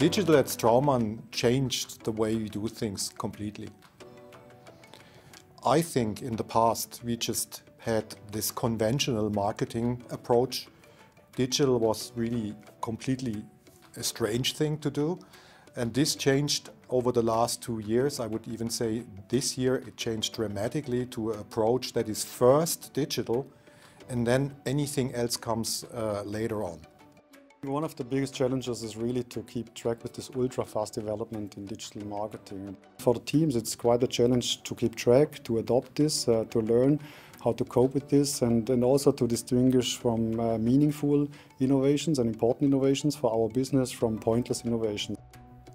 Digital at Straumann changed the way we do things completely. I think in the past we just had this conventional marketing approach. Digital was really completely a strange thing to do, and this changed over the last 2 years. I would even say this year it changed dramatically to an approach that is first digital and then anything else comes later on. One of the biggest challenges is really to keep track with this ultra-fast development in digital marketing. For the teams it's quite a challenge to keep track, to adopt this, to learn how to cope with this, and also to distinguish from meaningful innovations and important innovations for our business from pointless innovations.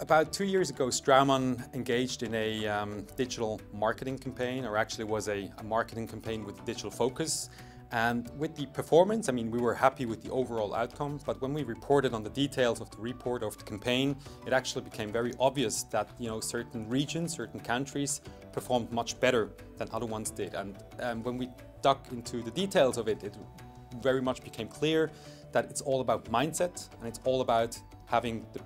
About 2 years ago, Straumann engaged in a digital marketing campaign, or actually was a marketing campaign with digital focus. And with the performance, I mean, we were happy with the overall outcome, but when we reported on the details of the report of the campaign, it actually became very obvious that, certain regions, certain countries performed much better than other ones did. And when we dug into the details of it, it very much became clear that it's all about mindset and it's all about having the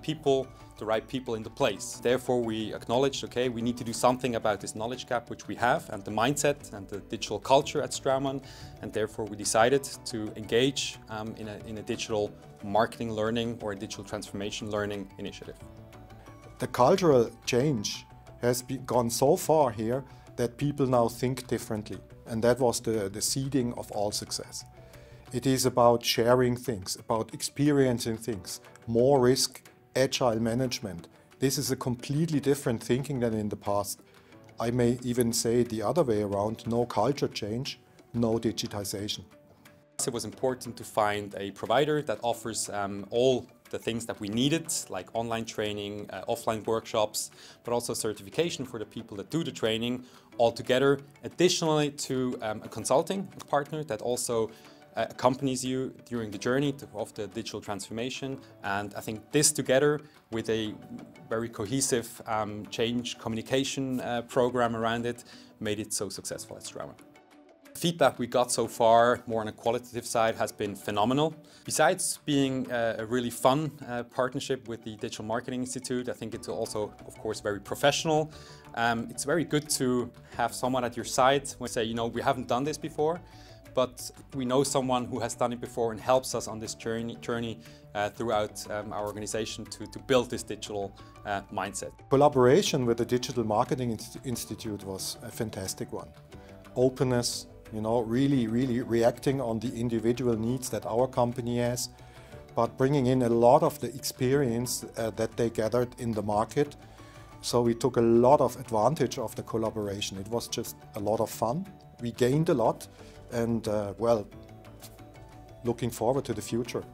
right people in the place. Therefore, we acknowledged, okay, we need to do something about this knowledge gap which we have, and the mindset and the digital culture at Straumann, and therefore we decided to engage in a digital marketing learning or a digital transformation learning initiative. The cultural change has gone so far here that people now think differently, and that was the seeding of all success. It is about sharing things, about experiencing things, more risk, agile management. This is a completely different thinking than in the past. I may even say the other way around, no culture change, no digitization. It was important to find a provider that offers all the things that we needed, like online training, offline workshops, but also certification for the people that do the training all together. Additionally to a consulting partner that also accompanies you during the journey of the digital transformation. And I think this together with a very cohesive change communication program around it made it so successful at Straumann. Feedback we got so far, more on a qualitative side, has been phenomenal. Besides being a really fun partnership with the Digital Marketing Institute, I think it's also, of course, very professional. It's very good to have someone at your side when you say, we haven't done this before, but we know someone who has done it before and helps us on this journey throughout our organization to build this digital mindset. Collaboration with the Digital Marketing Institute was a fantastic one. Openness, really reacting on the individual needs that our company has, but bringing in a lot of the experience that they gathered in the market. So we took a lot of advantage of the collaboration. It was just a lot of fun. We gained a lot. And looking forward to the future.